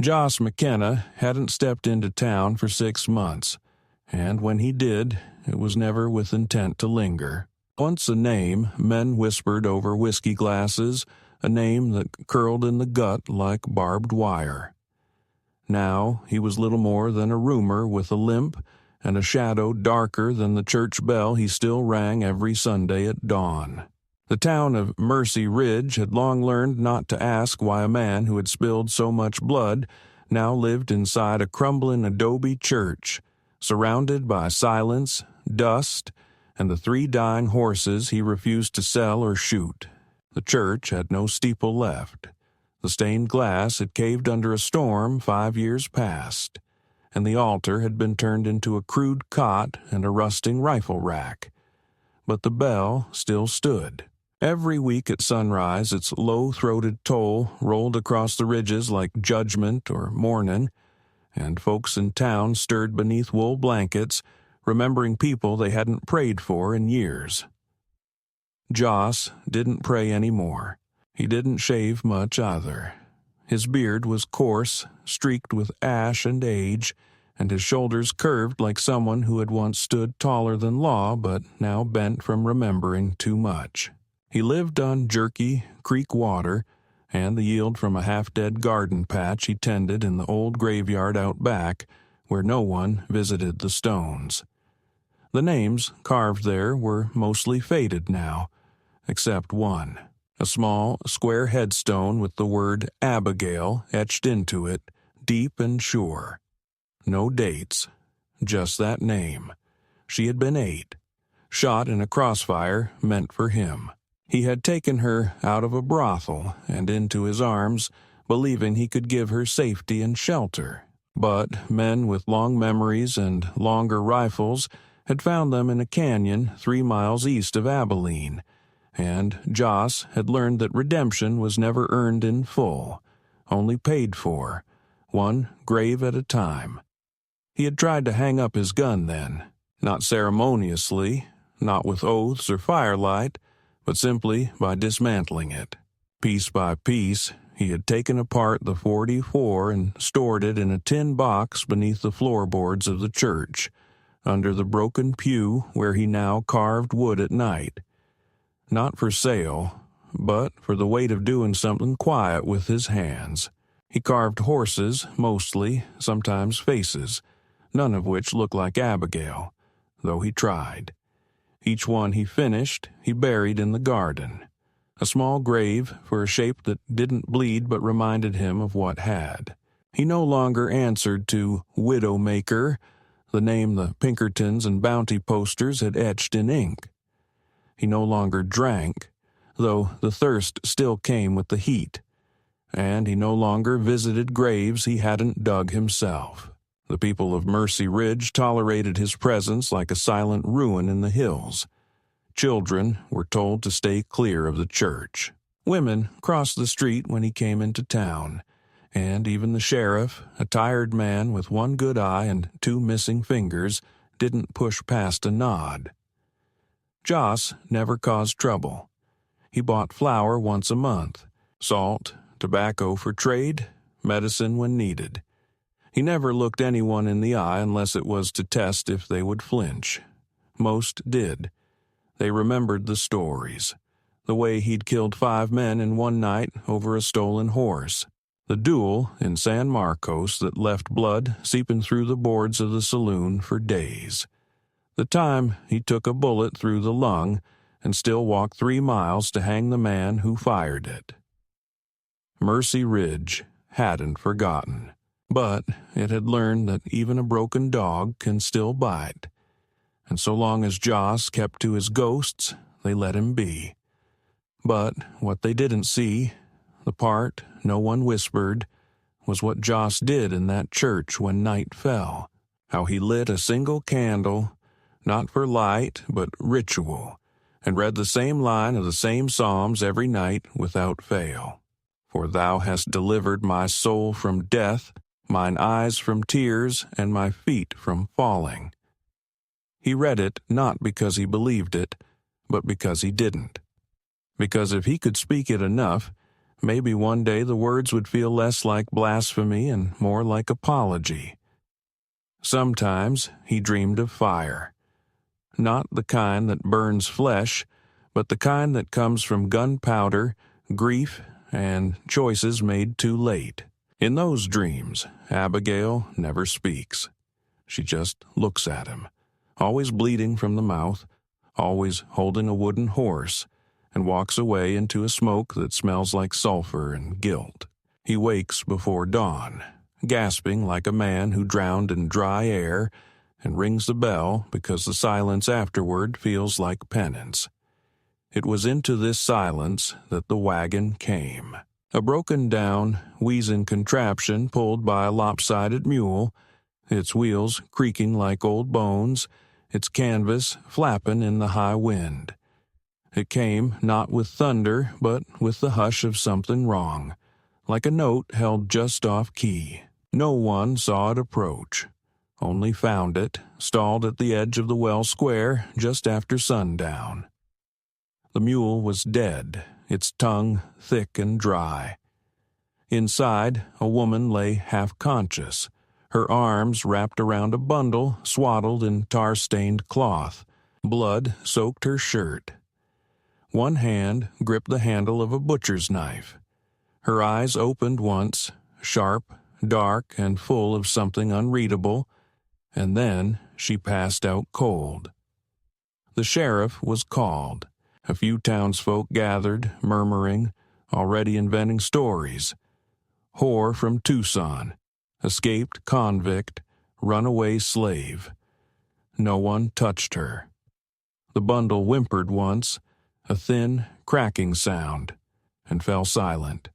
Joss McKenna hadn't stepped into town for 6 months, and when he did, it was never with intent to linger. Once a name, men whispered over whiskey glasses, a name that curled in the gut like barbed wire. Now he was little more than a rumor with a limp and a shadow darker than the church bell he still rang every Sunday at dawn. The town of Mercy Ridge had long learned not to ask why a man who had spilled so much blood now lived inside a crumbling adobe church, surrounded by silence, dust, and the 3 dying horses he refused to sell or shoot. The church had no steeple left. The stained glass had caved under a storm 5 years past, and the altar had been turned into a crude cot and a rusting rifle rack. But the bell still stood. Every week at sunrise, its low-throated toll rolled across the ridges like judgment or mourning, and folks in town stirred beneath wool blankets, remembering people they hadn't prayed for in years. Joss didn't pray anymore. He didn't shave much either. His beard was coarse, streaked with ash and age, and his shoulders curved like someone who had once stood taller than law but now bent from remembering too much. He lived on jerky creek water and the yield from a half-dead garden patch he tended in the old graveyard out back, where no one visited the stones. The names carved there were mostly faded now, except one, a small, square headstone with the word Abigail etched into it, deep and sure. No dates, just that name. She had been 8, shot in a crossfire meant for him. He had taken her out of a brothel and into his arms, believing he could give her safety and shelter. But men with long memories and longer rifles had found them in a canyon 3 miles east of Abilene, and Joss had learned that redemption was never earned in full, only paid for, one grave at a time. He had tried to hang up his gun then, not ceremoniously, not with oaths or firelight, but simply by dismantling it. Piece by piece, he had taken apart the .44 and stored it in a tin box beneath the floorboards of the church, under the broken pew where he now carved wood at night. Not for sale, but for the weight of doing something quiet with his hands. He carved horses, mostly, sometimes faces, none of which looked like Abigail, though he tried. Each one he finished, he buried in the garden. A small grave for a shape that didn't bleed but reminded him of what had. He no longer answered to Widowmaker, the name the Pinkertons and Bounty posters had etched in ink. He no longer drank, though the thirst still came with the heat. And he no longer visited graves he hadn't dug himself. The people of Mercy Ridge tolerated his presence like a silent ruin in the hills. Children were told to stay clear of the church. Women crossed the street when he came into town, and even the sheriff, a tired man with one good eye and 2 missing fingers, didn't push past a nod. Joss never caused trouble. He bought flour once a month, salt, tobacco for trade, medicine when needed. He never looked anyone in the eye unless it was to test if they would flinch. Most did. They remembered the stories. The way he'd killed 5 men in one night over a stolen horse. The duel in San Marcos that left blood seeping through the boards of the saloon for days. The time he took a bullet through the lung and still walked 3 miles to hang the man who fired it. Mercy Ridge hadn't forgotten. But it had learned that even a broken dog can still bite. And so long as Joss kept to his ghosts, they let him be. But what they didn't see, the part no one whispered, was what Joss did in that church when night fell. How he lit a single candle, not for light, but ritual, and read the same line of the same psalms every night without fail. For thou hast delivered my soul from death, mine eyes from tears, and my feet from falling. He read it not because he believed it, but because he didn't. Because if he could speak it enough, Maybe one day the words would feel less like blasphemy and more like apology. Sometimes he dreamed of fire. Not the kind that burns flesh, but the kind that comes from gunpowder, grief, and choices made too late. In those dreams, Abigail never speaks. She just looks at him, always bleeding from the mouth, always holding a wooden horse, and walks away into a smoke that smells like sulfur and guilt. He wakes before dawn, gasping like a man who drowned in dry air, and rings the bell because the silence afterward feels like penance. It was into this silence that the wagon came. A broken-down, wheezing contraption pulled by a lopsided mule, its wheels creaking like old bones, its canvas flapping in the high wind. It came not with thunder, but with the hush of something wrong, like a note held just off key. No one saw it approach, only found it, stalled at the edge of the well square just after sundown. The mule was dead, its tongue thick and dry. Inside, a woman lay half-conscious, her arms wrapped around a bundle swaddled in tar-stained cloth. Blood soaked her shirt. One hand gripped the handle of a butcher's knife. Her eyes opened once, sharp, dark, and full of something unreadable, and then she passed out cold. The sheriff was called. A few townsfolk gathered, murmuring, already inventing stories. Whore from Tucson, escaped convict, runaway slave. No one touched her. The bundle whimpered once, a thin, cracking sound, and fell silent.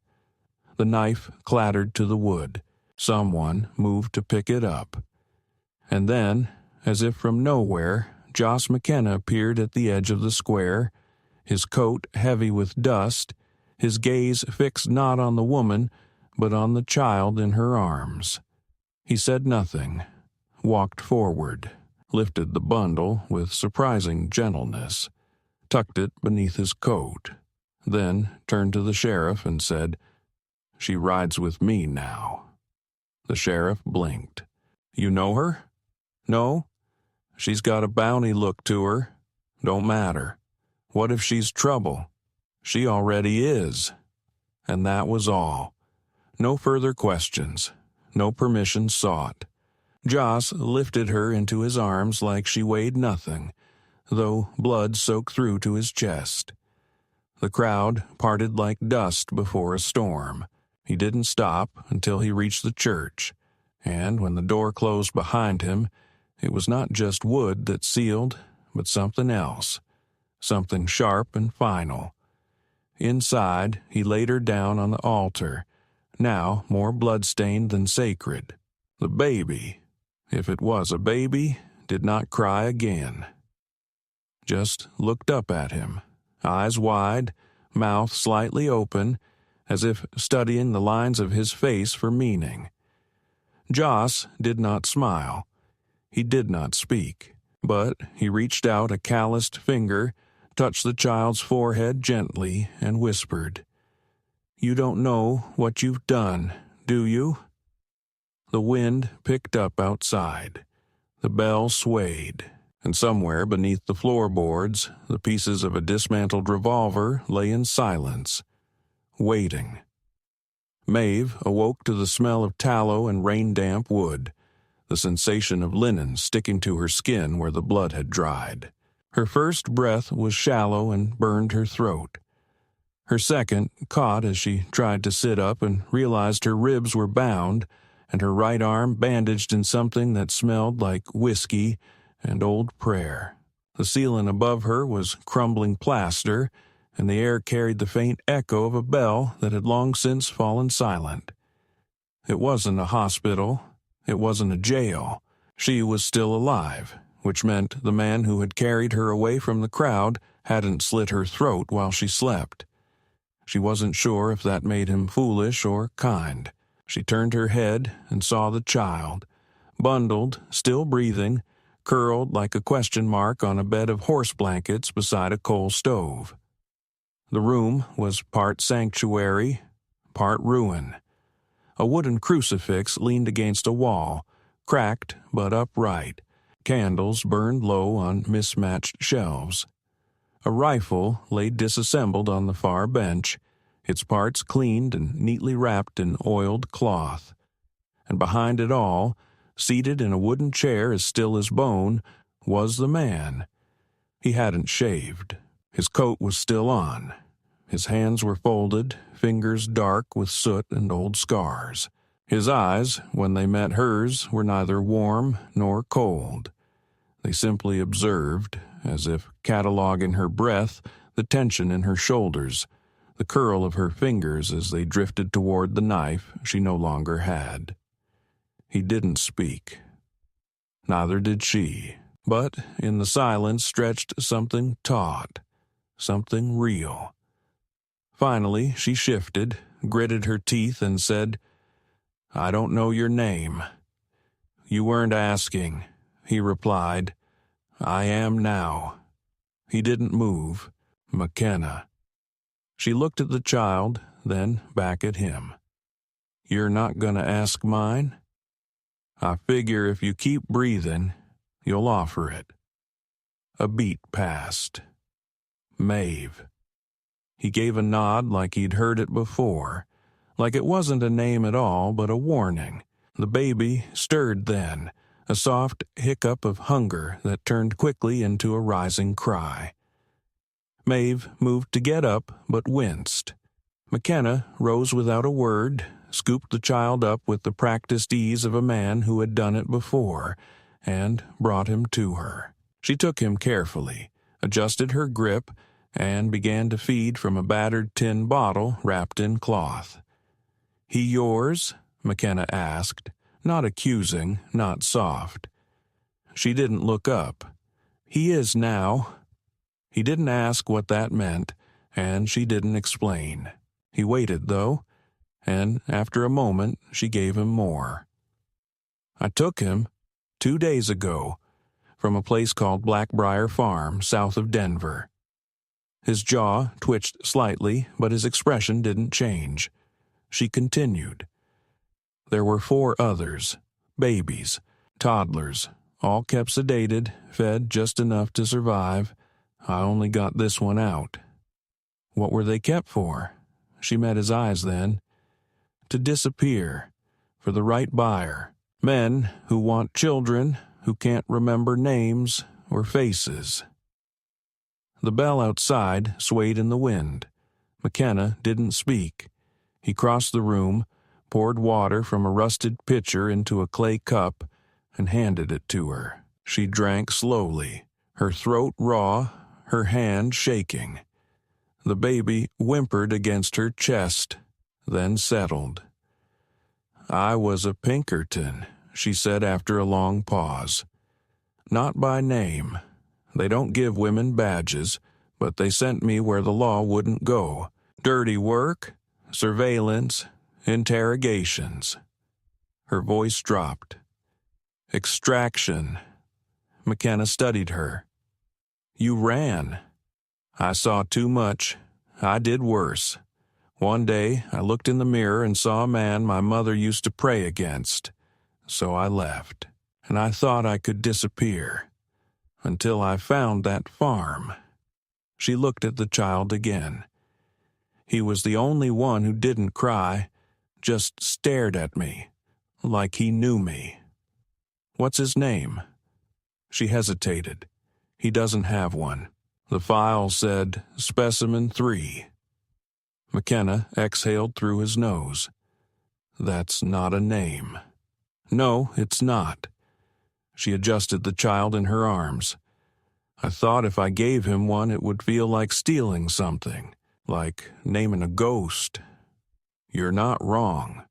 The knife clattered to the wood. Someone moved to pick it up. And then, as if from nowhere, Joss McKenna appeared at the edge of the square, his coat heavy with dust, his gaze fixed not on the woman, but on the child in her arms. He said nothing, walked forward, lifted the bundle with surprising gentleness, tucked it beneath his coat, then turned to the sheriff and said, "She rides with me now." The sheriff blinked. "You know her?" "No. She's got a bounty look to her. Don't matter. What if she's trouble? She already is." And that was all. No further questions. No permission sought. Joss lifted her into his arms like she weighed nothing, though blood soaked through to his chest. The crowd parted like dust before a storm. He didn't stop until he reached the church, and when the door closed behind him, it was not just wood that sealed, but something else, something sharp and final. Inside, he laid her down on the altar, now more blood-stained than sacred. The baby, if it was a baby, did not cry again. Just looked up at him, eyes wide, mouth slightly open, as if studying the lines of his face for meaning. Joss did not smile. He did not speak, but he reached out a calloused finger, touched the child's forehead gently, and whispered, "You don't know what you've done, do you?" The wind picked up outside. The bell swayed, and somewhere beneath the floorboards, the pieces of a dismantled revolver lay in silence, waiting. Maeve awoke to the smell of tallow and rain-damp wood, the sensation of linen sticking to her skin where the blood had dried. Her first breath was shallow and burned her throat. Her second caught as she tried to sit up and realized her ribs were bound and her right arm bandaged in something that smelled like whiskey and old prayer. The ceiling above her was crumbling plaster, and the air carried the faint echo of a bell that had long since fallen silent. It wasn't a hospital. It wasn't a jail. She was still alive, which meant the man who had carried her away from the crowd hadn't slit her throat while she slept. She wasn't sure if that made him foolish or kind. She turned her head and saw the child, bundled, still breathing, curled like a question mark on a bed of horse blankets beside a coal stove. The room was part sanctuary, part ruin. A wooden crucifix leaned against a wall, cracked but upright. Candles burned low on mismatched shelves. A rifle lay disassembled on the far bench, its parts cleaned and neatly wrapped in oiled cloth. And behind it all, seated in a wooden chair as still as bone, was the man. He hadn't shaved. His coat was still on. His hands were folded, fingers dark with soot and old scars. His eyes, when they met hers, were neither warm nor cold. They simply observed, as if cataloging her breath, the tension in her shoulders, the curl of her fingers as they drifted toward the knife she no longer had. He didn't speak. Neither did she, but in the silence stretched something taut, something real. Finally, she shifted, gritted her teeth, and said, "I don't know your name." "You weren't asking," he replied. "I am now." He didn't move. McKenna. She looked at the child, then back at him. "You're not gonna ask mine? I figure if you keep breathing, you'll offer it." A beat passed. Maeve. He gave a nod like he'd heard it before, like it wasn't a name at all but a warning. The baby stirred then, a soft hiccup of hunger that turned quickly into a rising cry. Maeve moved to get up but winced. McKenna rose without a word, scooped the child up with the practiced ease of a man who had done it before, and brought him to her. She took him carefully, adjusted her grip, and began to feed from a battered tin bottle wrapped in cloth. "He yours?" McKenna asked, not accusing, not soft. She didn't look up. "He is now." He didn't ask what that meant, and she didn't explain. He waited, though, and after a moment she gave him more. "I took him 2 days ago from a place called Blackbriar Farm, south of Denver." His jaw twitched slightly, but his expression didn't change. She continued. "There were 4 others, babies, toddlers, all kept sedated, fed just enough to survive. I only got this one out." "What were they kept for?" She met his eyes then. "To disappear, for the right buyer. Men who want children, who can't remember names or faces." The bell outside swayed in the wind. McKenna didn't speak. He crossed the room, poured water from a rusted pitcher into a clay cup, and handed it to her. She drank slowly, her throat raw, her hand shaking. The baby whimpered against her chest, then settled. "I was a Pinkerton," she said after a long pause. "Not by name. They don't give women badges, but they sent me where the law wouldn't go. Dirty work, surveillance, interrogations." Her voice dropped. "Extraction." McKenna studied her. "You ran." "I saw too much. I did worse. One day I looked in the mirror and saw a man my mother used to pray against. So I left, and I thought I could disappear. Until I found that farm." She looked at the child again. He was the only one who didn't cry, just stared at me, like he knew me. "What's his name?" She hesitated. "He doesn't have one. The file said Specimen 3. McKenna exhaled through his nose. "That's not a name." "No, it's not." She adjusted the child in her arms. "I thought if I gave him one it would feel like stealing something, like naming a ghost." "You're not wrong."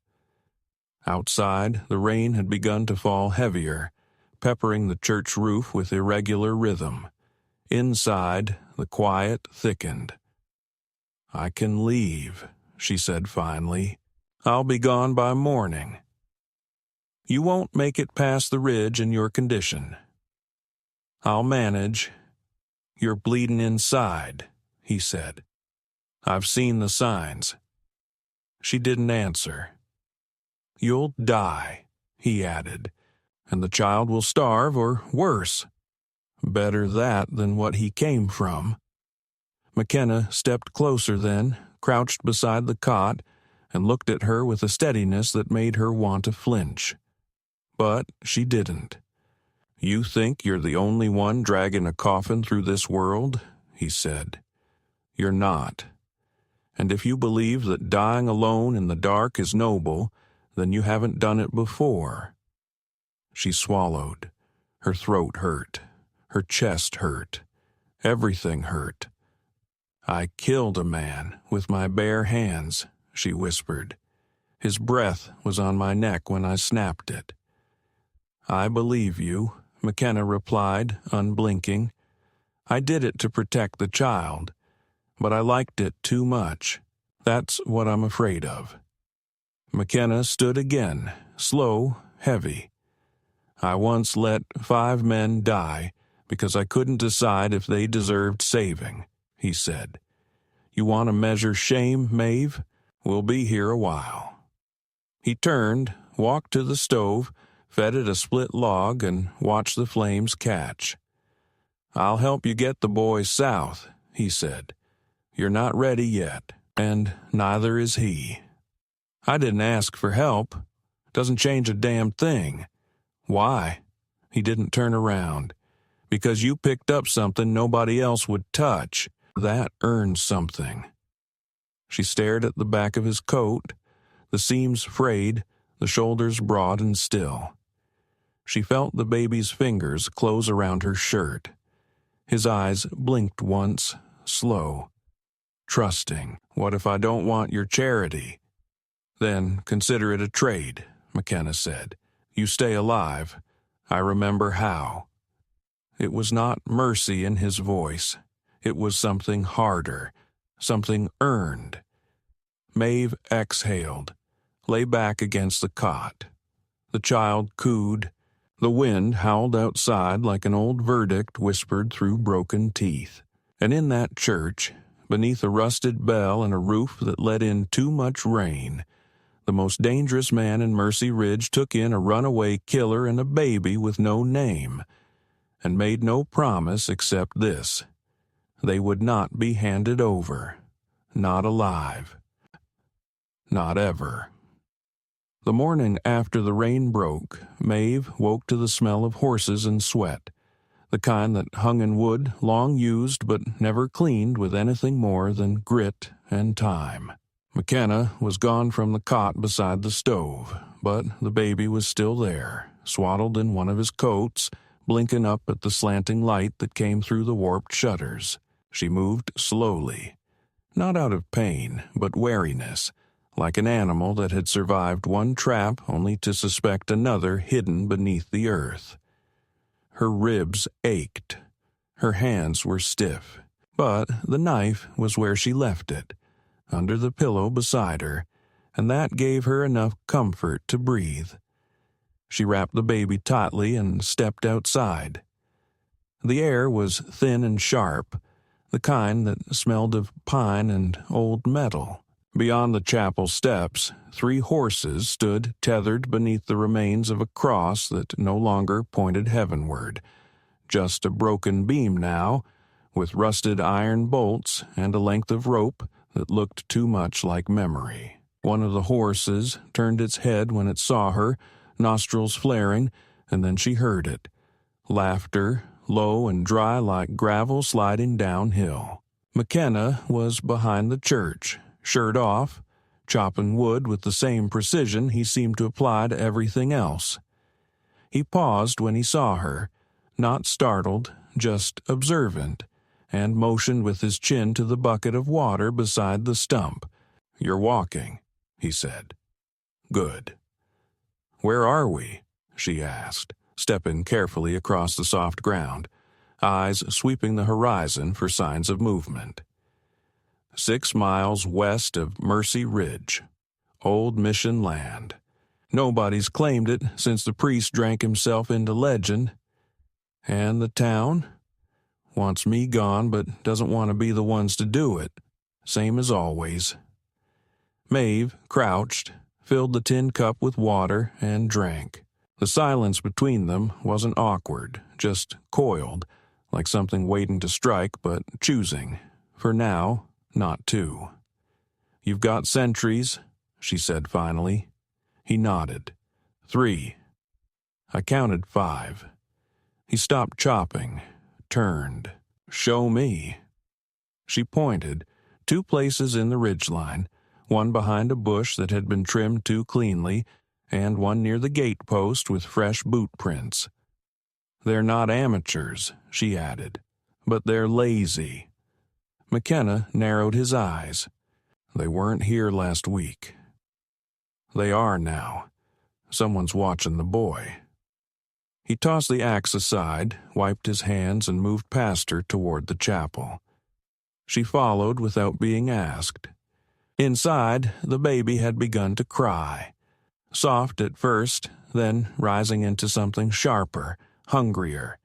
Outside, the rain had begun to fall heavier, peppering the church roof with irregular rhythm. Inside, the quiet thickened. "I can leave," she said finally. "I'll be gone by morning." "You won't make it past the ridge in your condition." "I'll manage." "You're bleeding inside," he said. "I've seen the signs." She didn't answer. "You'll die," he added, "and the child will starve or worse. Better that than what he came from." McKenna stepped closer then, crouched beside the cot, and looked at her with a steadiness that made her want to flinch. But she didn't. "You think you're the only one dragging a coffin through this world?" he said. "You're not. And if you believe that dying alone in the dark is noble, then you haven't done it before." She swallowed. Her throat hurt. Her chest hurt. Everything hurt. "I killed a man with my bare hands," she whispered. "His breath was on my neck when I snapped it." "I believe you," McKenna replied, unblinking. "I did it to protect the child, but I liked it too much. That's what I'm afraid of." McKenna stood again, slow, heavy. "I once let 5 men die because I couldn't decide if they deserved saving," he said. "You want to measure shame, Maeve? We'll be here a while." He turned, walked to the stove, fed it a split log, and watched the flames catch. "I'll help you get the boys south," he said. "You're not ready yet, and neither is he." "I didn't ask for help. Doesn't change a damn thing." "Why?" He didn't turn around. "Because you picked up something nobody else would touch. That earns something." She stared at the back of his coat, the seams frayed, the shoulders broad and still. She felt the baby's fingers close around her shirt. His eyes blinked once, slow. "Trusting. What if I don't want your charity?" "Then consider it a trade," McKenna said. "You stay alive. I remember how." It was not mercy in his voice. It was something harder, something earned. Maeve exhaled, lay back against the cot. The child cooed. The wind howled outside like an old verdict whispered through broken teeth. And in that church, beneath a rusted bell and a roof that let in too much rain, the most dangerous man in Mercy Ridge took in a runaway killer and a baby with no name, and made no promise except this: they would not be handed over, not alive. Not ever. The morning after the rain broke, Maeve woke to the smell of horses and sweat, the kind that hung in wood long used but never cleaned with anything more than grit and time. McKenna was gone from the cot beside the stove, but the baby was still there, swaddled in one of his coats, blinking up at the slanting light that came through the warped shutters. She moved slowly, not out of pain, but wariness, like an animal that had survived one trap only to suspect another hidden beneath the earth. Her ribs ached. Her hands were stiff, but the knife was where she left it, under the pillow beside her, and that gave her enough comfort to breathe. She wrapped the baby tightly and stepped outside. The air was thin and sharp, the kind that smelled of pine and old metal. Beyond the chapel steps, 3 horses stood tethered beneath the remains of a cross that no longer pointed heavenward, just a broken beam now, with rusted iron bolts and a length of rope that looked too much like memory. One of the horses turned its head when it saw her, nostrils flaring, and then she heard it. Laughter, low and dry like gravel sliding downhill. McKenna was behind the church, shirt off, chopping wood with the same precision he seemed to apply to everything else. He paused when he saw her, not startled, just observant, and motioned with his chin to the bucket of water beside the stump. "You're walking," he said. "Good." "Where are we?" she asked, stepping carefully across the soft ground, eyes sweeping the horizon for signs of movement. 6 miles west of Mercy Ridge, old Mission land. Nobody's claimed it since the priest drank himself into legend. And the town? Wants me gone, but doesn't want to be the ones to do it. Same as always. Maeve crouched, filled the tin cup with water, and drank. The silence between them wasn't awkward, just coiled, like something waiting to strike but choosing, for now, not to. "You've got sentries," she said finally. He nodded. 3. I counted 5. He stopped chopping, turned. "Show me." She pointed, 2 places in the ridgeline, one behind a bush that had been trimmed too cleanly, and one near the gate post with fresh boot prints. "They're not amateurs," she added, "but they're lazy." McKenna narrowed his eyes. "They weren't here last week." "They are now. Someone's watching the boy." He tossed the axe aside, wiped his hands, and moved past her toward the chapel. She followed without being asked. Inside, the baby had begun to cry. Soft at first, then rising into something sharper, hungrier.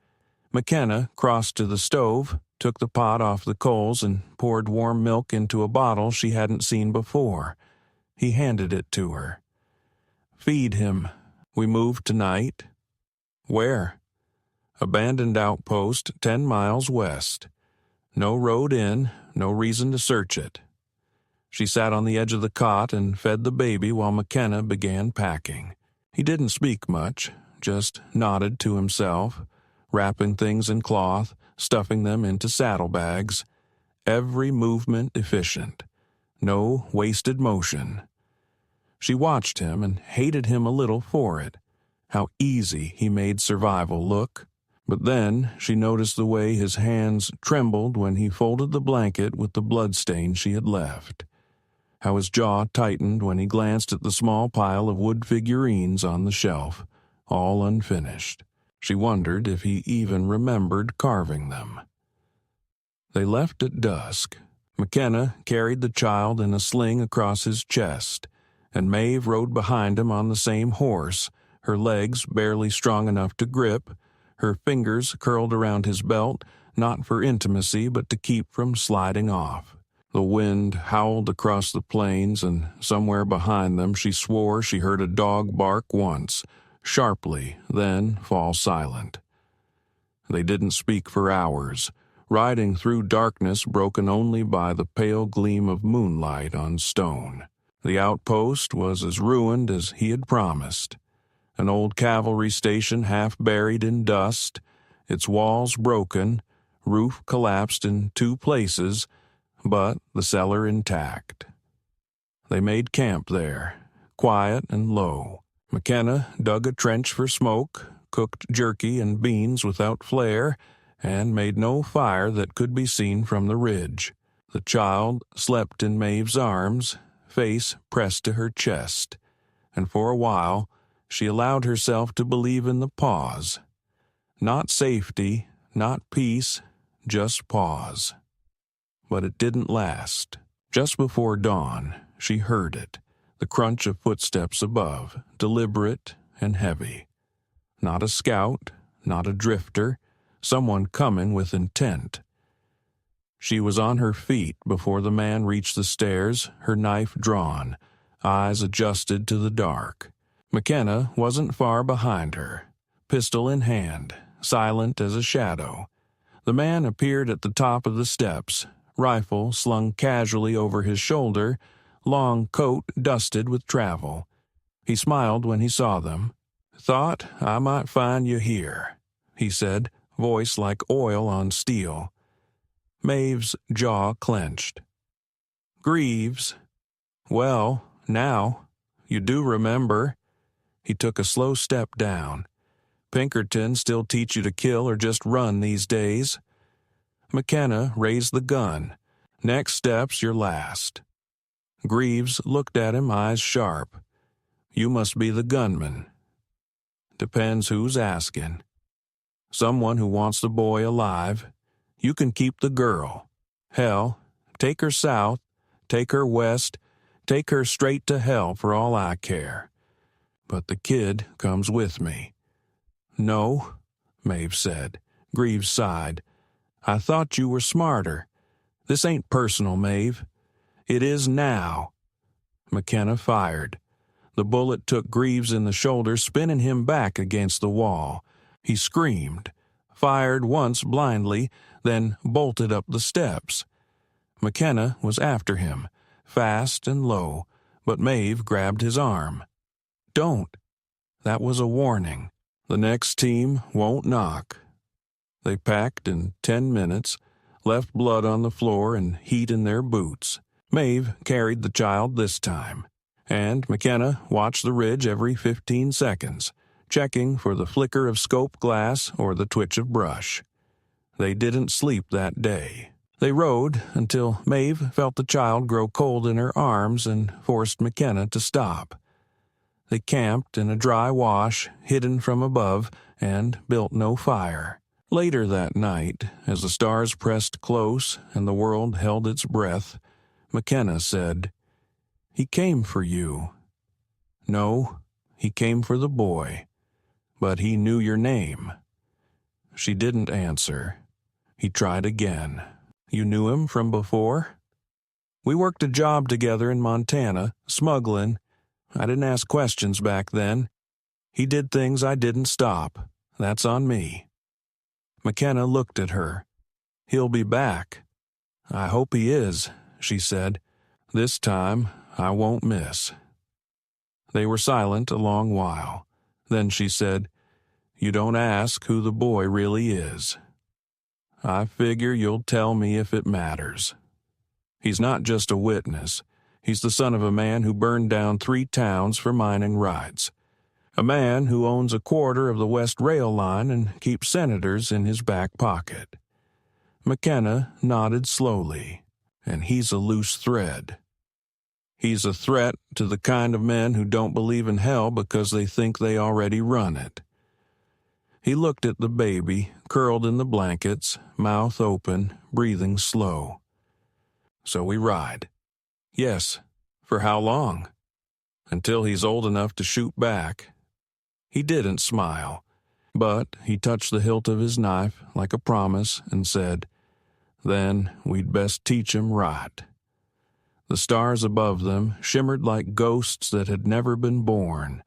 McKenna crossed to the stove, took the pot off the coals, and poured warm milk into a bottle she hadn't seen before. He handed it to her. "Feed him. We move tonight." "Where?" "Abandoned outpost 10 miles west. No road in, no reason to search it." She sat on the edge of the cot and fed the baby while McKenna began packing. He didn't speak much, just nodded to himself, wrapping things in cloth, stuffing them into saddlebags. Every movement efficient. No wasted motion. She watched him and hated him a little for it. How easy he made survival look. But then she noticed the way his hands trembled when he folded the blanket with the bloodstain she had left. How his jaw tightened when he glanced at the small pile of wood figurines on the shelf, all unfinished. She wondered if he even remembered carving them. They left at dusk. McKenna carried the child in a sling across his chest, and Maeve rode behind him on the same horse, her legs barely strong enough to grip, her fingers curled around his belt, not for intimacy but to keep from sliding off. The wind howled across the plains, and somewhere behind them she swore she heard a dog bark once, sharply, then fall silent. They didn't speak for hours, riding through darkness broken only by the pale gleam of moonlight on stone. The outpost was as ruined as he had promised. An old cavalry station half buried in dust, its walls broken, roof collapsed in 2 places, but the cellar intact. They made camp there, quiet and low. McKenna dug a trench for smoke, cooked jerky and beans without flare, and made no fire that could be seen from the ridge. The child slept in Maeve's arms, face pressed to her chest, and for a while she allowed herself to believe in the pause. Not safety, not peace, just pause. But it didn't last. Just before dawn, she heard it, the crunch of footsteps above, deliberate and heavy. Not a scout, not a drifter, someone coming with intent. She was on her feet before the man reached the stairs, her knife drawn, eyes adjusted to the dark. McKenna wasn't far behind her, pistol in hand, silent as a shadow. The man appeared at the top of the steps, rifle slung casually over his shoulder, long coat dusted with travel. He smiled when he saw them. "Thought I might find you here," he said, voice like oil on steel. Maeve's jaw clenched. "Greaves. Well, now, you do remember." He took a slow step down. "Pinkerton still teach you to kill or just run these days?" McKenna raised the gun. "Next step's your last." Greaves looked at him, eyes sharp. "You must be the gunman." "Depends who's asking." "Someone who wants the boy alive. You can keep the girl. Hell, take her south, take her west, take her straight to hell for all I care. But the kid comes with me." "No," Maeve said. Greaves sighed. "I thought you were smarter. This ain't personal, Maeve. It is now." McKenna fired. The bullet took Greaves in the shoulder, spinning him back against the wall. He screamed, fired once blindly, then bolted up the steps. McKenna was after him, fast and low, but Maeve grabbed his arm. "Don't." That was a warning. The next team won't knock. They packed in 10 minutes, left blood on the floor and heat in their boots. Maeve carried the child this time, and McKenna watched the ridge every 15 seconds, checking for the flicker of scope glass or the twitch of brush. They didn't sleep that day. They rode until Maeve felt the child grow cold in her arms and forced McKenna to stop. They camped in a dry wash, hidden from above, and built no fire. Later that night, as the stars pressed close and the world held its breath, McKenna said, "He came for you." "No, he came for the boy, but he knew your name." She didn't answer. He tried again. "You knew him from before?" "We worked a job together in Montana, smuggling. I didn't ask questions back then. He did things I didn't stop. That's on me." McKenna looked at her. "He'll be back." "I hope he is," she said. "This time I won't miss." They were silent a long while. Then she said, "You don't ask who the boy really is. I figure you'll tell me if it matters. He's not just a witness. He's the son of a man who burned down 3 towns for mining rights. A man who owns a quarter of the West Rail Line and keeps senators in his back pocket." McKenna nodded slowly. "And he's a loose thread. He's a threat to the kind of men who don't believe in hell because they think they already run it." He looked at the baby, curled in the blankets, mouth open, breathing slow. "So we ride." "Yes. For how long?" "Until he's old enough to shoot back." He didn't smile, but he touched the hilt of his knife like a promise and said, "Then we'd best teach him right." The stars above them shimmered like ghosts that had never been born,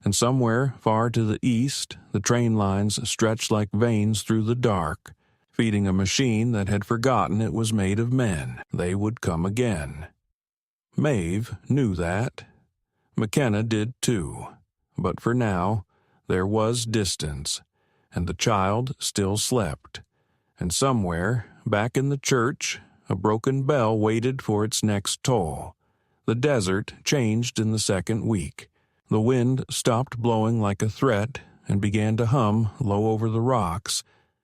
and somewhere far to the east the train lines stretched like veins through the dark, feeding a machine that had forgotten it was made of men. They would come again. Maeve knew that. McKenna did too. But for now, there was distance, and the child still slept. And somewhere, back in the church, a broken bell waited for its next toll. The desert changed in the second week. The wind stopped blowing like a threat and began to hum low over the rocks,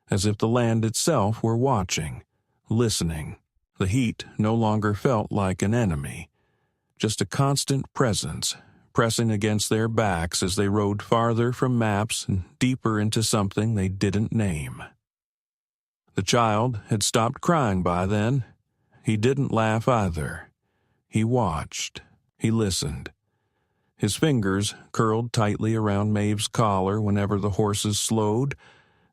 as if the land itself were watching, listening. The heat no longer felt like an enemy, just a constant presence, pressing against their backs as they rode farther from maps and deeper into something they didn't name. The child had stopped crying by then. He didn't laugh either. He watched. He listened. His fingers curled tightly around Maeve's collar whenever the horses slowed,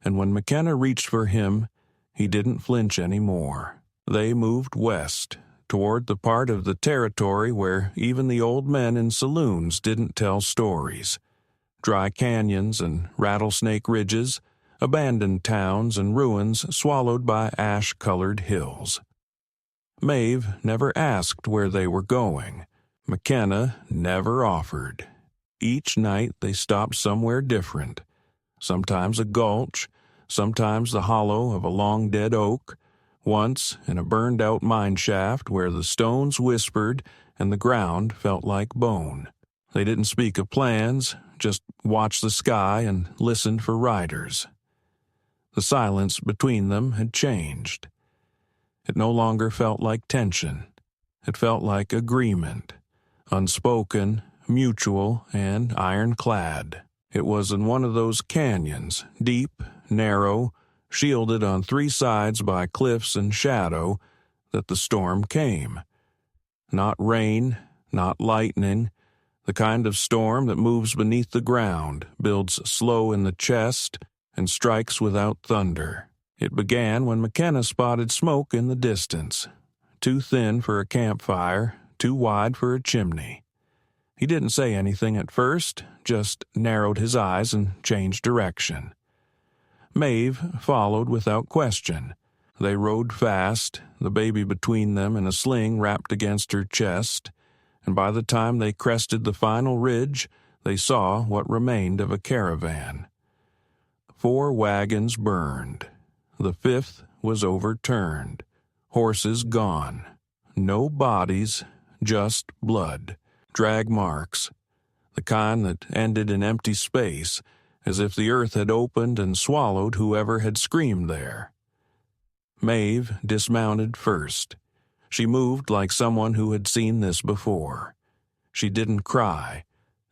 and when McKenna reached for him, he didn't flinch anymore. They moved west, toward the part of the territory where even the old men in saloons didn't tell stories. Dry canyons and rattlesnake ridges, abandoned towns and ruins swallowed by ash-colored hills. Maeve never asked where they were going. McKenna never offered. Each night they stopped somewhere different, sometimes a gulch, sometimes the hollow of a long-dead oak, once in a burned-out mine shaft where the stones whispered and the ground felt like bone. They didn't speak of plans, just watched the sky and listened for riders. The silence between them had changed. It no longer felt like tension. It felt like agreement, unspoken, mutual, and ironclad. It was in one of those canyons, deep, narrow, shielded on 3 sides by cliffs and shadow, that the storm came. Not rain, not lightning, the kind of storm that moves beneath the ground, builds slow in the chest, and strikes without thunder. It began when McKenna spotted smoke in the distance, too thin for a campfire, too wide for a chimney. He didn't say anything at first, just narrowed his eyes and changed direction. Maeve followed without question. They rode fast, the baby between them in a sling wrapped against her chest, and by the time they crested the final ridge, they saw what remained of a caravan. 4 wagons burned. The 5th was overturned. Horses gone. No bodies, just blood. Drag marks. The kind that ended in empty space, as if the earth had opened and swallowed whoever had screamed there. Maeve dismounted first. She moved like someone who had seen this before. She didn't cry,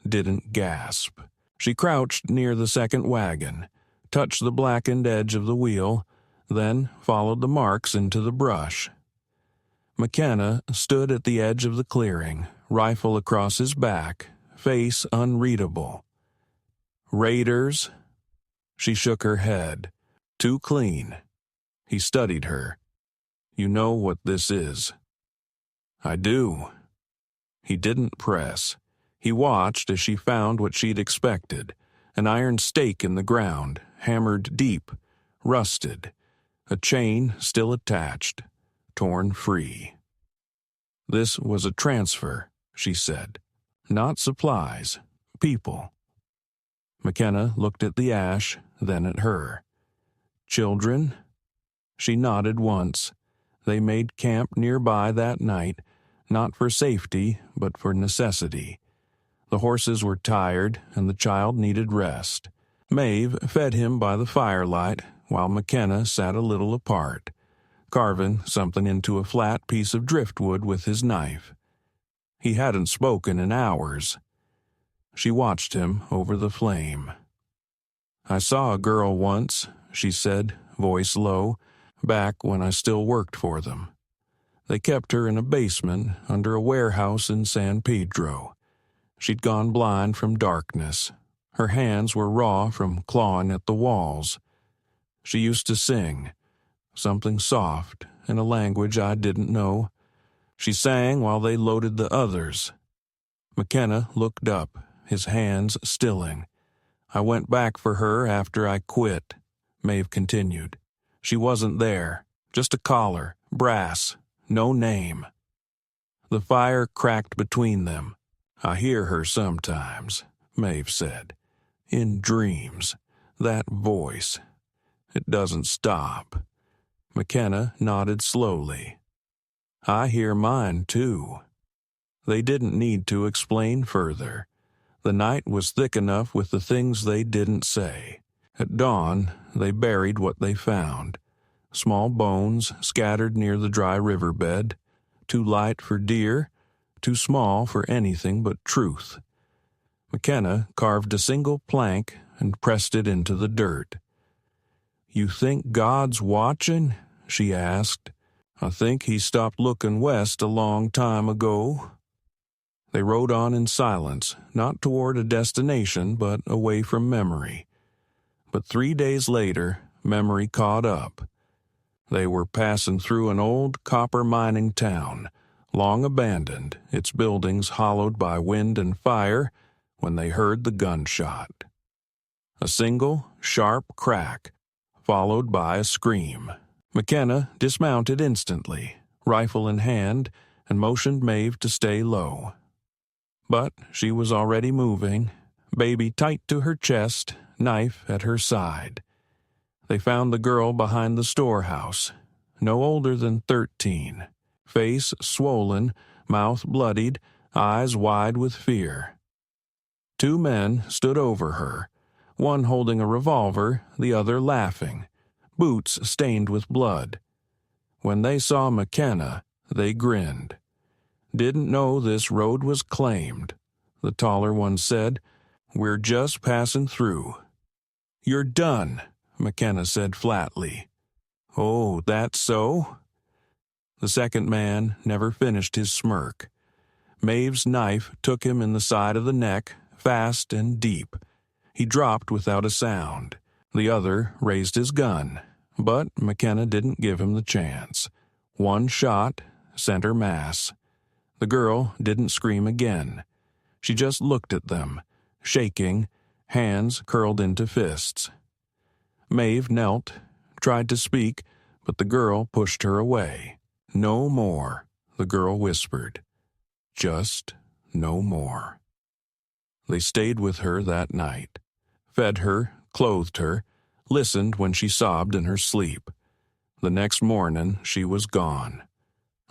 didn't gasp. She crouched near the second wagon, touched the blackened edge of the wheel, then followed the marks into the brush. McKenna stood at the edge of the clearing, rifle across his back, face unreadable. Raiders? She shook her head. Too clean. He studied her. You know what this is. I do. He didn't press. He watched as she found what she'd expected, an iron stake in the ground, hammered deep, rusted, a chain still attached, torn free. This was a transfer, she said. Not supplies, people. McKenna looked at the ash, then at her. Children? She nodded once. They made camp nearby that night, not for safety, but for necessity. The horses were tired, and the child needed rest. Maeve fed him by the firelight, while McKenna sat a little apart, carving something into a flat piece of driftwood with his knife. He hadn't spoken in hours. She watched him over the flame. I saw a girl once, she said, voice low, back when I still worked for them. They kept her in a basement under a warehouse in San Pedro. She'd gone blind from darkness. Her hands were raw from clawing at the walls. She used to sing, something soft in a language I didn't know. She sang while they loaded the others. McKenna looked up, his hands stilling. I went back for her after I quit, Maeve continued. She wasn't there, just a collar, brass, no name. The fire cracked between them. I hear her sometimes, Maeve said. In dreams, that voice. It doesn't stop. McKenna nodded slowly. I hear mine, too. They didn't need to explain further. The night was thick enough with the things they didn't say. At dawn, they buried what they found. Small bones scattered near the dry riverbed, too light for deer, too small for anything but truth. McKenna carved a single plank and pressed it into the dirt. You think God's watching? She asked. I think he stopped looking west a long time ago. They rode on in silence, not toward a destination, but away from memory. But 3 days later, memory caught up. They were passing through an old copper mining town, long abandoned, its buildings hollowed by wind and fire, when they heard the gunshot. A single, sharp crack, followed by a scream. McKenna dismounted instantly, rifle in hand, and motioned Maeve to stay low. But she was already moving, baby tight to her chest, knife at her side. They found the girl behind the storehouse, no older than 13, face swollen, mouth bloodied, eyes wide with fear. 2 men stood over her, one holding a revolver, the other laughing, boots stained with blood. When they saw McKenna, they grinned. Didn't know this road was claimed. The taller one said, We're just passing through. You're done, McKenna said flatly. Oh, that's so? The second man never finished his smirk. Maeve's knife took him in the side of the neck, fast and deep. He dropped without a sound. The other raised his gun, but McKenna didn't give him the chance. One shot, center mass. The girl didn't scream again. She just looked at them, shaking, hands curled into fists. Maeve knelt, tried to speak, but the girl pushed her away. "No more," the girl whispered. "Just no more." They stayed with her that night, fed her, clothed her, listened when she sobbed in her sleep. The next morning she was gone.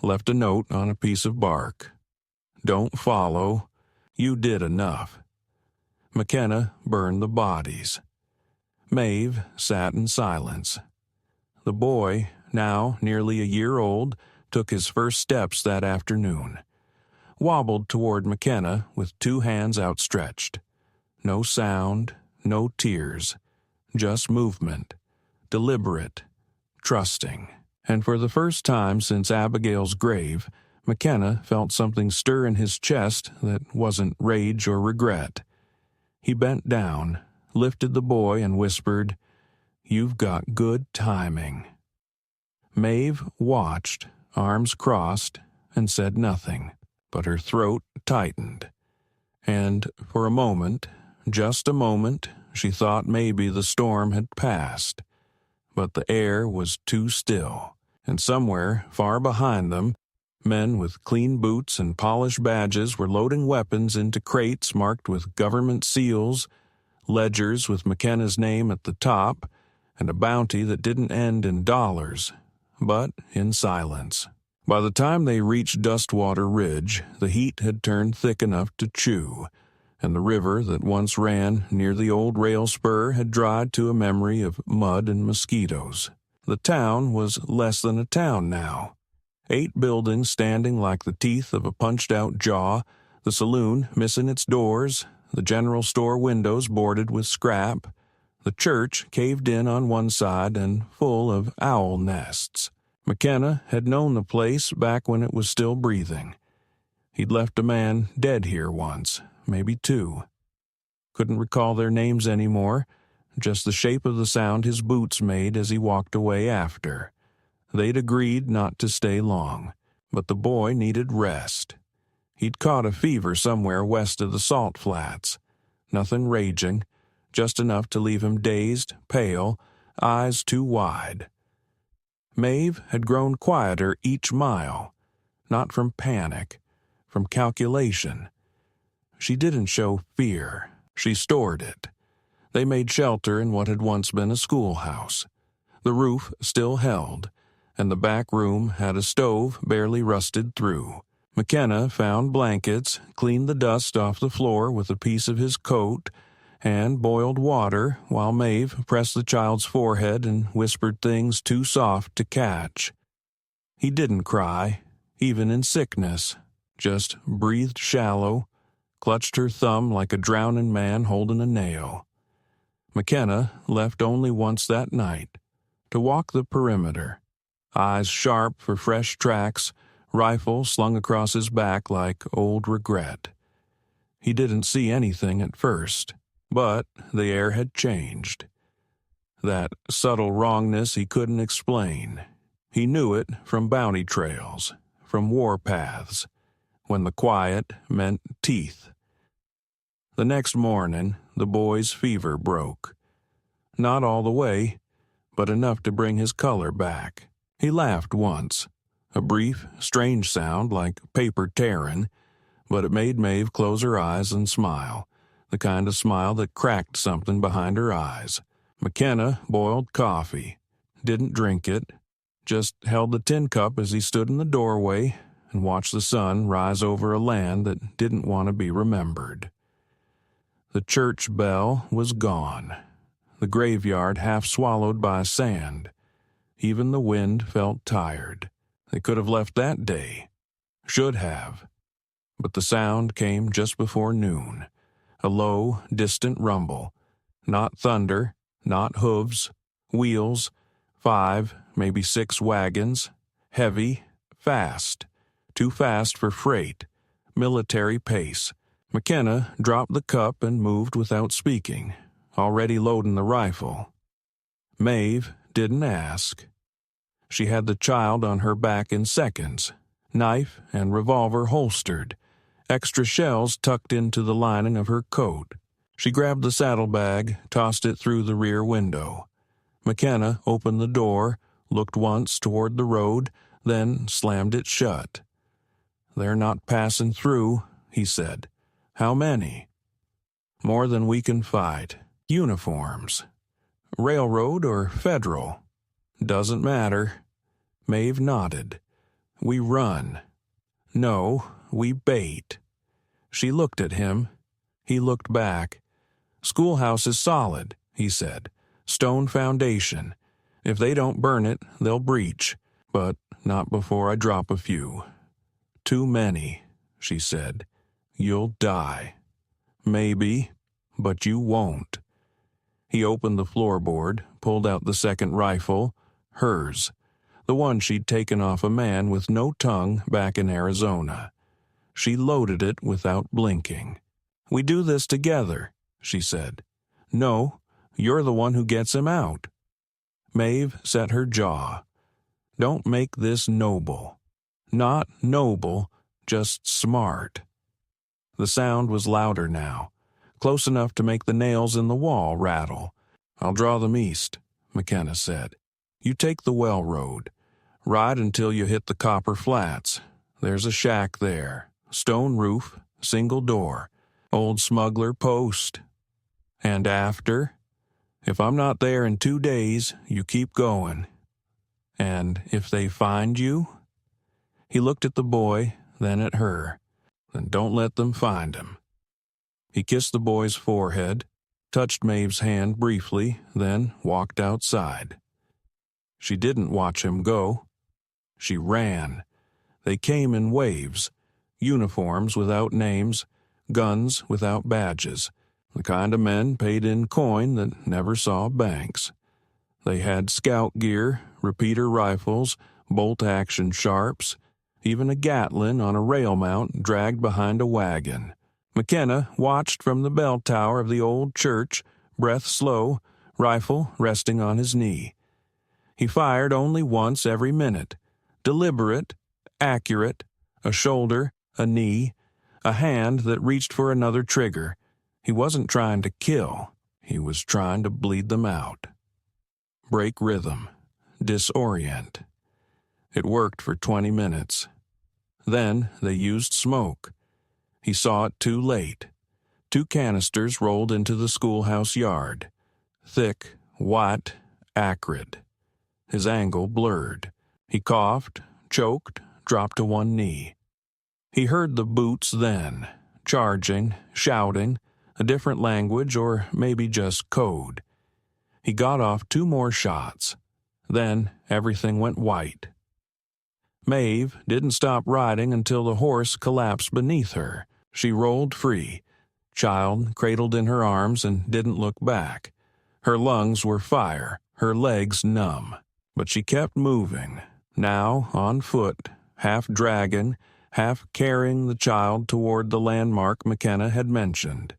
Left a note on a piece of bark. "Don't follow. You did enough." McKenna burned the bodies. Maeve sat in silence. The boy, now nearly a year old, took his first steps that afternoon. Wobbled toward McKenna with two hands outstretched. No sound, no tears, just movement, deliberate, trusting. And for the first time since Abigail's grave, McKenna felt something stir in his chest that wasn't rage or regret. He bent down, lifted the boy, and whispered, "You've got good timing." Maeve watched, arms crossed, and said nothing, but her throat tightened. And for a moment, just a moment, she thought maybe the storm had passed. But the air was too still, and somewhere far behind them, men with clean boots and polished badges were loading weapons into crates marked with government seals, ledgers with McKenna's name at the top, and a bounty that didn't end in dollars, but in silence. By the time they reached Dustwater Ridge, the heat had turned thick enough to chew, and the river that once ran near the old rail spur had dried to a memory of mud and mosquitoes. The town was less than a town now. 8 buildings standing like the teeth of a punched-out jaw, the saloon missing its doors, the general store windows boarded with scrap, the church caved in on one side and full of owl nests. McKenna had known the place back when it was still breathing. He'd left a man dead here once, maybe 2. Couldn't recall their names anymore, just the shape of the sound his boots made as he walked away after. They'd agreed not to stay long, but the boy needed rest. He'd caught a fever somewhere west of the Salt Flats. Nothing raging, just enough to leave him dazed, pale, eyes too wide. Maeve had grown quieter each mile, not from panic, from calculation. She didn't show fear, she stored it. They made shelter in what had once been a schoolhouse. The roof still held, and the back room had a stove barely rusted through. McKenna found blankets, cleaned the dust off the floor with a piece of his coat, and boiled water while Maeve pressed the child's forehead and whispered things too soft to catch. He didn't cry, even in sickness, just breathed shallow, clutched her thumb like a drowning man holding a nail. McKenna left only once that night, to walk the perimeter, eyes sharp for fresh tracks, rifle slung across his back like old regret. He didn't see anything at first, but the air had changed. That subtle wrongness he couldn't explain. He knew it from bounty trails, from war paths, when the quiet meant teeth. The next morning, the boy's fever broke. Not all the way, but enough to bring his color back. He laughed once, a brief, strange sound like paper tearing, but it made Maeve close her eyes and smile, the kind of smile that cracked something behind her eyes. McKenna boiled coffee, didn't drink it, just held the tin cup as he stood in the doorway and watched the sun rise over a land that didn't want to be remembered. The church bell was gone, the graveyard half swallowed by sand. Even the wind felt tired. They could have left that day. Should have. But the sound came just before noon. A low, distant rumble. Not thunder, not hooves, wheels, 5, maybe 6 wagons. Heavy, fast. Too fast for freight. Military pace. McKenna dropped the cup and moved without speaking, already loading the rifle. Maeve didn't ask. She had the child on her back in seconds, knife and revolver holstered, extra shells tucked into the lining of her coat. She grabbed the saddlebag, tossed it through the rear window. McKenna opened the door, looked once toward the road, then slammed it shut. "They're not passing through," he said. "How many?" "More than we can fight. Uniforms. Railroad or federal?" "Doesn't matter." Maeve nodded. "We run." "No, we bait." She looked at him. He looked back. "Schoolhouse is solid," he said. "Stone foundation. If they don't burn it, they'll breach. But not before I drop a few." "Too many," she said. "You'll die." "Maybe, but you won't." He opened the floorboard, pulled out the second rifle, hers, the one she'd taken off a man with no tongue back in Arizona. She loaded it without blinking. "We do this together," she said. "No, you're the one who gets him out." Maeve set her jaw. "Don't make this noble." "Not noble, just smart." The sound was louder now, close enough to make the nails in the wall rattle. "I'll draw them east," McKenna said. "You take the well road. Ride until you hit the Copper Flats. There's a shack there. Stone roof, single door. Old smuggler post. And after? If I'm not there in 2 days, you keep going. And if they find you?" He looked at the boy, then at her. "Then don't let them find him." He kissed the boy's forehead, touched Maeve's hand briefly, then walked outside. She didn't watch him go. She ran. They came in waves, uniforms without names, guns without badges, the kind of men paid in coin that never saw banks. They had scout gear, repeater rifles, bolt-action sharps, even a Gatlin on a rail mount dragged behind a wagon. McKenna watched from the bell tower of the old church, breath slow, rifle resting on his knee. He fired only once every minute, deliberate, accurate, a shoulder, a knee, a hand that reached for another trigger. He wasn't trying to kill. He was trying to bleed them out. Break rhythm. Disorient. It worked for 20 minutes. Then they used smoke. He saw it too late. 2 canisters rolled into the schoolhouse yard. Thick, white, acrid. His angle blurred. He coughed, choked, dropped to one knee. He heard the boots then, charging, shouting, a different language or maybe just code. He got off 2 more shots. Then everything went white. Maeve didn't stop riding until the horse collapsed beneath her. She rolled free, child cradled in her arms, and didn't look back. Her lungs were fire, her legs numb. But she kept moving, now on foot, half dragging, half carrying the child toward the landmark McKenna had mentioned.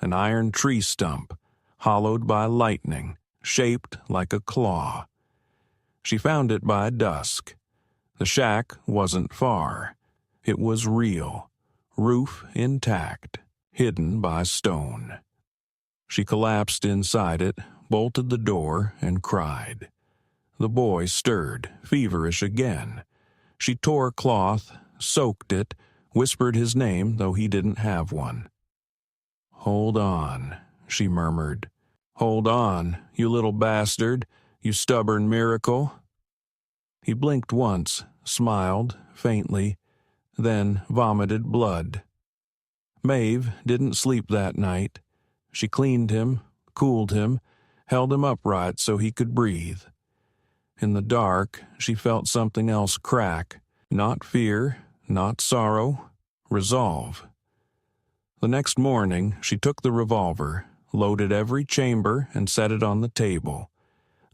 An iron tree stump, hollowed by lightning, shaped like a claw. She found it by dusk. The shack wasn't far. It was real, roof intact, hidden by stone. She collapsed inside it, bolted the door, and cried. The boy stirred, feverish again. She tore cloth, soaked it, whispered his name, though he didn't have one. "Hold on," she murmured. "Hold on, you little bastard, you stubborn miracle." He blinked once, smiled, faintly, then vomited blood. Maeve didn't sleep that night. She cleaned him, cooled him, held him upright so he could breathe. In the dark, she felt something else crack. Not fear, not sorrow, resolve. The next morning, she took the revolver, loaded every chamber, and set it on the table.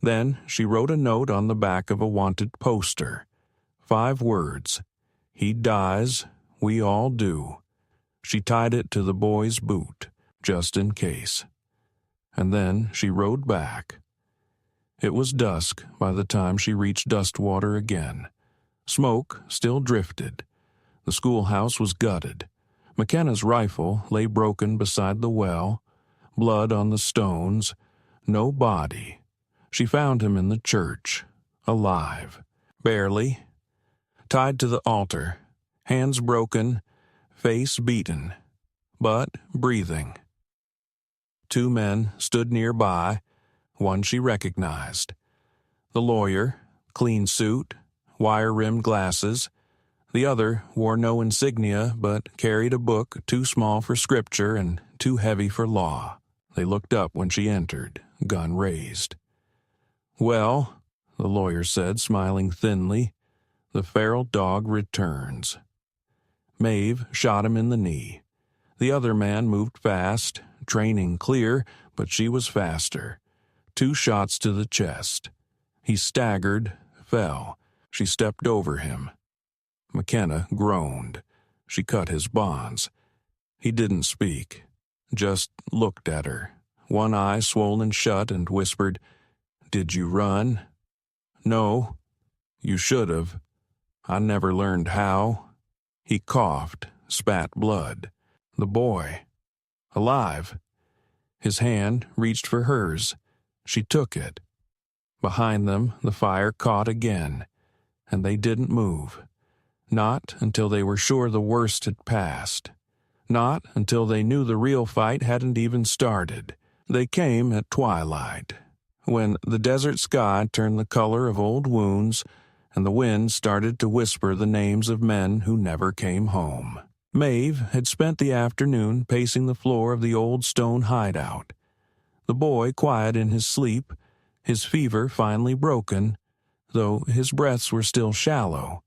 Then she wrote a note on the back of a wanted poster. 5 words. "He dies, we all do." She tied it to the boy's boot, just in case. And then she rode back. It was dusk by the time she reached Dustwater again. Smoke still drifted. The schoolhouse was gutted. McKenna's rifle lay broken beside the well, blood on the stones, no body. She found him in the church, alive, barely, tied to the altar, hands broken, face beaten, but breathing. 2 men stood nearby, one she recognized. The lawyer, clean suit, wire-rimmed glasses. The other wore no insignia but carried a book too small for scripture and too heavy for law. They looked up when she entered, gun raised. "Well," the lawyer said, smiling thinly, "the feral dog returns." Maeve shot him in the knee. The other man moved fast, training clear, but she was faster. 2 shots to the chest. He staggered, fell. She stepped over him. McKenna groaned. She cut his bonds. He didn't speak, just looked at her, one eye swollen shut, and whispered, "Did you run?" "No." "You should have." "I never learned how." He coughed, spat blood. The boy. Alive. His hand reached for hers. She took it. Behind them, the fire caught again, and they didn't move. Not until they were sure the worst had passed. Not until they knew the real fight hadn't even started. They came at twilight, when the desert sky turned the color of old wounds and the wind started to whisper the names of men who never came home. Maeve had spent the afternoon pacing the floor of the old stone hideout. The boy quiet in his sleep, his fever finally broken, though his breaths were still shallow,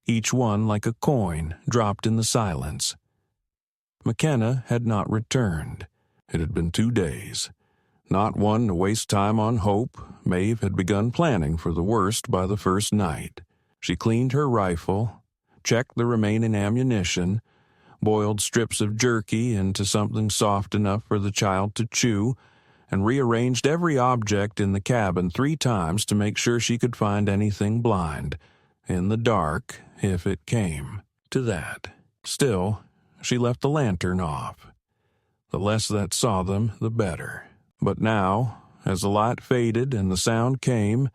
each one like a coin dropped in the silence. McKenna had not returned. It had been 2 days. Not one to waste time on hope, Maeve had begun planning for the worst by the first night. She cleaned her rifle, checked the remaining ammunition, boiled strips of jerky into something soft enough for the child to chew, and rearranged every object in the cabin 3 times to make sure she could find anything blind, in the dark, if it came to that. Still, she left the lantern off. The less that saw them, the better. But now, as the light faded and the sound came,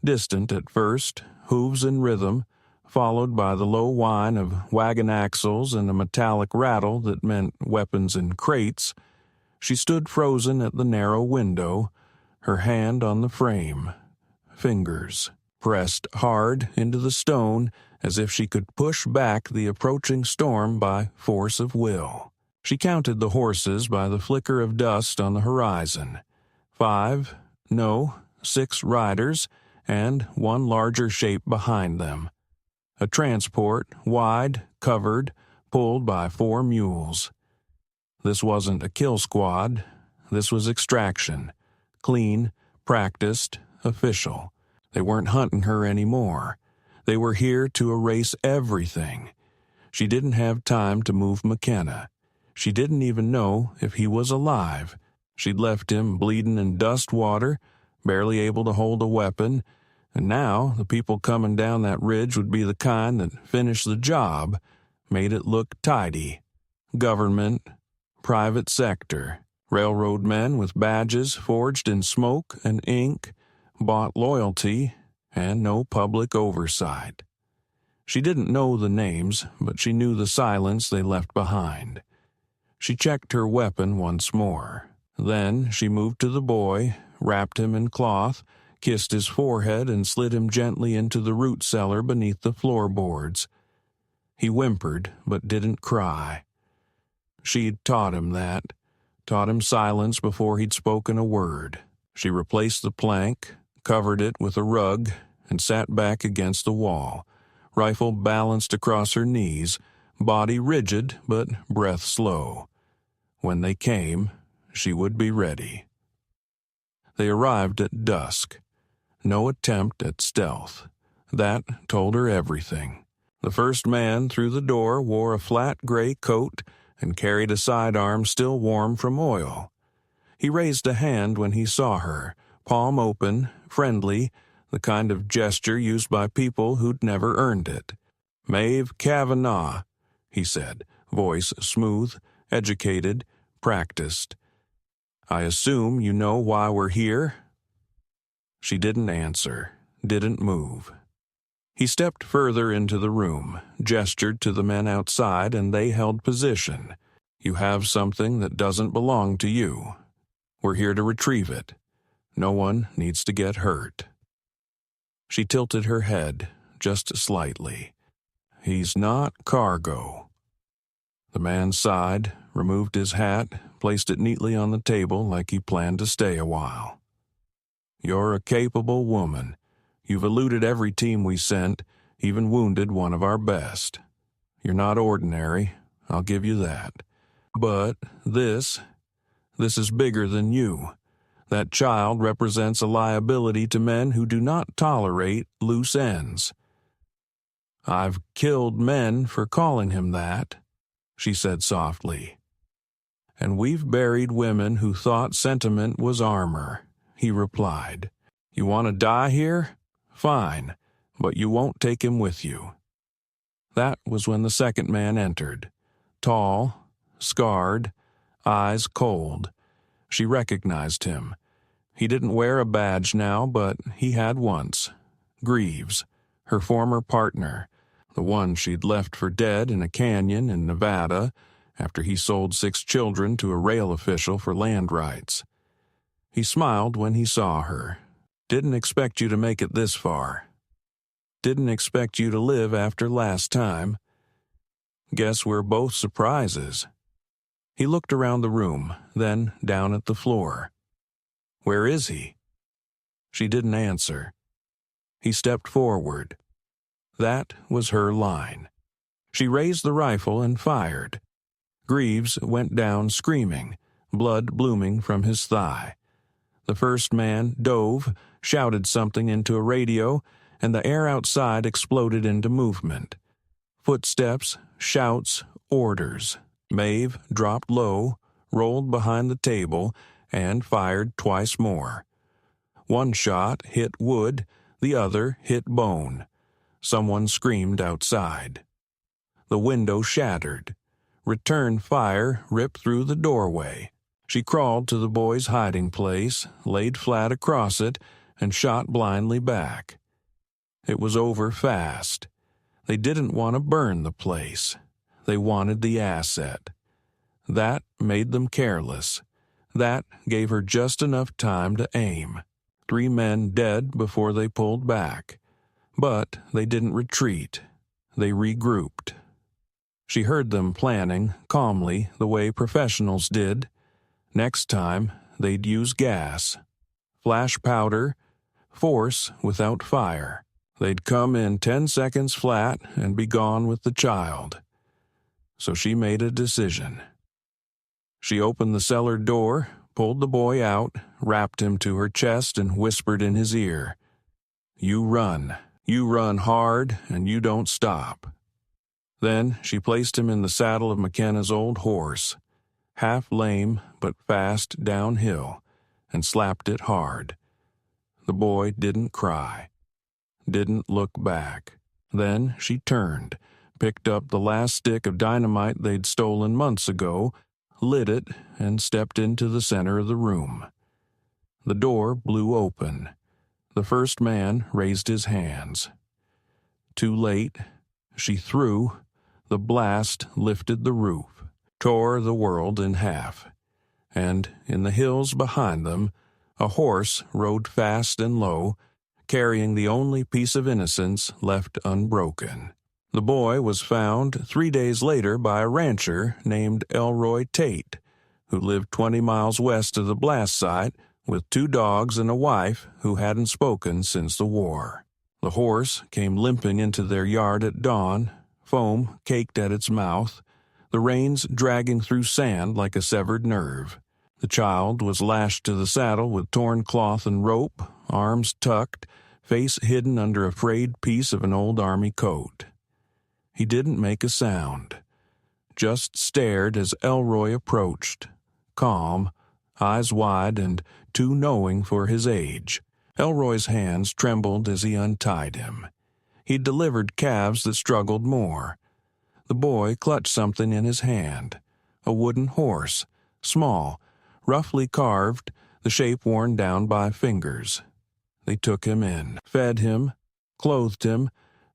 distant at first, hooves in rhythm, followed by the low whine of wagon axles and a metallic rattle that meant weapons in crates, she stood frozen at the narrow window, her hand on the frame, fingers pressed hard into the stone as if she could push back the approaching storm by force of will. She counted the horses by the flicker of dust on the horizon. 5, no, 6 riders, and one larger shape behind them. A transport, wide, covered, pulled by 4 mules. This wasn't a kill squad. This was extraction. Clean, practiced, official. They weren't hunting her anymore. They were here to erase everything. She didn't have time to move McKenna. She didn't even know if he was alive. She'd left him bleeding in dust water, barely able to hold a weapon, and now the people coming down that ridge would be the kind that finished the job, made it look tidy. Government, private sector, railroad men with badges forged in smoke and ink, bought loyalty, and no public oversight. She didn't know the names, but she knew the silence they left behind. She checked her weapon once more. Then she moved to the boy, wrapped him in cloth, kissed his forehead, and slid him gently into the root cellar beneath the floorboards. He whimpered, but didn't cry. She'd taught him that, taught him silence before he'd spoken a word. She replaced the plank, covered it with a rug, and sat back against the wall, rifle balanced across her knees, body rigid but breath slow. When they came, she would be ready. They arrived at dusk. No attempt at stealth. That told her everything. The first man through the door wore a flat gray coat and carried a sidearm still warm from oil. He raised a hand when he saw her, palm open, friendly, the kind of gesture used by people who'd never earned it. "Maeve Cavanaugh," he said, voice smooth, educated, practiced. "I assume you know why we're here?" She didn't answer, didn't move. He stepped further into the room, gestured to the men outside, and they held position. "You have something that doesn't belong to you. We're here to retrieve it. No one needs to get hurt." She tilted her head, just slightly. "He's not cargo." The man sighed, removed his hat, placed it neatly on the table like he planned to stay a while. "You're a capable woman. You've eluded every team we sent, even wounded one of our best. You're not ordinary, I'll give you that. But this is bigger than you. That child represents a liability to men who do not tolerate loose ends." "I've killed men for calling him that," she said softly. "And we've buried women who thought sentiment was armor," he replied. "You want to die here? Fine, but you won't take him with you." That was when the second man entered. Tall, scarred, eyes cold. She recognized him. He didn't wear a badge now, but he had once. Greaves, her former partner, the one she'd left for dead in a canyon in Nevada after he sold 6 children to a rail official for land rights. He smiled when he saw her. "Didn't expect you to make it this far. Didn't expect you to live after last time. Guess we're both surprises." He looked around the room, then down at the floor. "Where is he?" She didn't answer. He stepped forward. That was her line. She raised the rifle and fired. Greaves went down screaming, blood blooming from his thigh. The first man dove, shouted something into a radio, and the air outside exploded into movement. Footsteps, shouts, orders. Maeve dropped low, rolled behind the table, and fired twice more. One shot hit wood, the other hit bone. Someone screamed outside. The window shattered. Return fire ripped through the doorway. She crawled to the boy's hiding place, laid flat across it, and shot blindly back. It was over fast. They didn't want to burn the place. They wanted the asset. That made them careless. That gave her just enough time to aim. 3 men dead before they pulled back. But they didn't retreat. They regrouped. She heard them planning, calmly, the way professionals did. Next time, they'd use gas. Flash powder. Force without fire. They'd come in 10 seconds flat and be gone with the child. So she made a decision. She opened the cellar door, pulled the boy out, wrapped him to her chest, and whispered in his ear, "You run. You run hard, and you don't stop." Then she placed him in the saddle of McKenna's old horse, half lame but fast downhill, and slapped it hard. The boy didn't cry, didn't look back. Then she turned, picked up the last stick of dynamite they'd stolen months ago, lit it, and stepped into the center of the room. The door blew open. The first man raised his hands. Too late. She threw. The blast lifted the roof, tore the world in half. And in the hills behind them, a horse rode fast and low, carrying the only piece of innocence left unbroken. The boy was found 3 days later by a rancher named Elroy Tate, who lived 20 miles west of the blast site with 2 dogs and a wife who hadn't spoken since the war. The horse came limping into their yard at dawn, foam caked at its mouth, the reins dragging through sand like a severed nerve. The child was lashed to the saddle with torn cloth and rope, arms tucked, face hidden under a frayed piece of an old army coat. He didn't make a sound, just stared as Elroy approached, calm, eyes wide and too knowing for his age. Elroy's hands trembled as he untied him. He'd delivered calves that struggled more. The boy clutched something in his hand, a wooden horse, small, roughly carved, the shape worn down by fingers. They took him in, fed him, clothed him,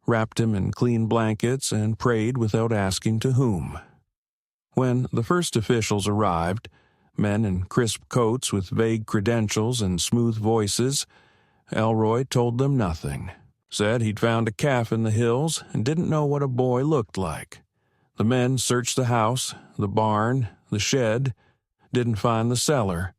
wrapped him in clean blankets, and prayed without asking to whom. When the first officials arrived, men in crisp coats with vague credentials and smooth voices, Elroy told them nothing. Said he'd found a calf in the hills and didn't know what a boy looked like. The men searched the house, the barn, the shed, didn't find the cellar,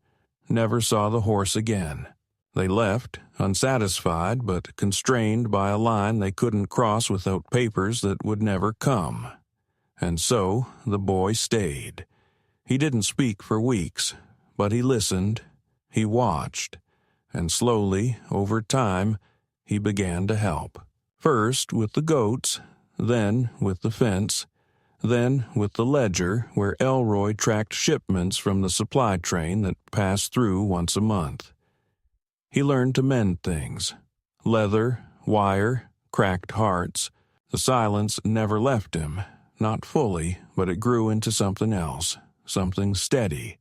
never saw the horse again. They left, unsatisfied but constrained by a line they couldn't cross without papers that would never come. And so the boy stayed. He didn't speak for weeks, but he listened, he watched, and slowly, over time, he began to help. First with the goats, then with the fence, then with the ledger where Elroy tracked shipments from the supply train that passed through once a month. He learned to mend things. Leather, wire, cracked hearts. The silence never left him, not fully, but it grew into something else, something steady.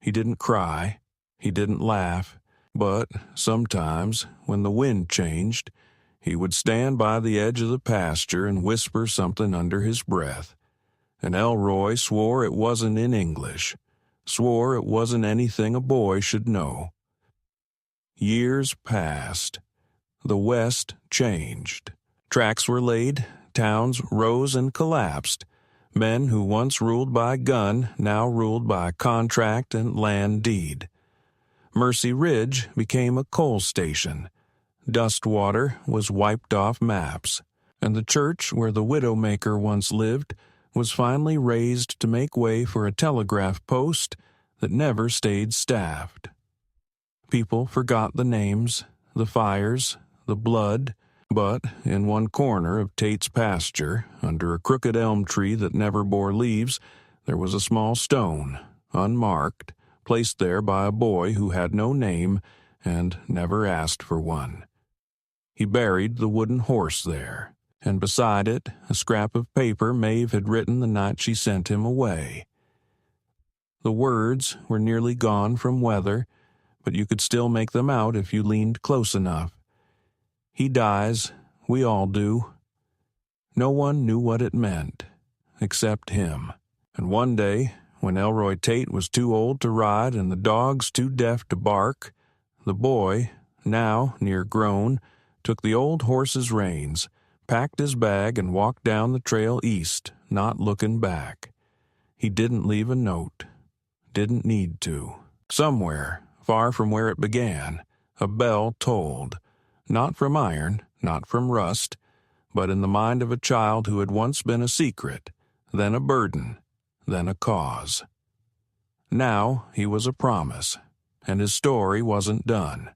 He didn't cry, he didn't laugh, but sometimes, when the wind changed, he would stand by the edge of the pasture and whisper something under his breath. And Elroy swore it wasn't in English, swore it wasn't anything a boy should know. Years passed. The West changed. Tracks were laid, towns rose and collapsed. Men who once ruled by gun now ruled by contract and land deed. Mercy Ridge became a coal station. Dustwater was wiped off maps, and the church where the widowmaker once lived was finally razed to make way for a telegraph post that never stayed staffed. People forgot the names, the fires, the blood, but in one corner of Tate's pasture, under a crooked elm tree that never bore leaves, there was a small stone, unmarked, placed there by a boy who had no name and never asked for one. He buried the wooden horse there, and beside it a scrap of paper Maeve had written the night she sent him away. The words were nearly gone from weather, but you could still make them out if you leaned close enough. He dies, we all do. No one knew what it meant, except him. And one day, when Elroy Tate was too old to ride and the dogs too deaf to bark, the boy, now near grown, took the old horse's reins, packed his bag, and walked down the trail east, not looking back. He didn't leave a note. Didn't need to. Somewhere, far from where it began, a bell tolled, not from iron, not from rust, but in the mind of a child who had once been a secret, then a burden, then a cause. Now he was a promise, and his story wasn't done.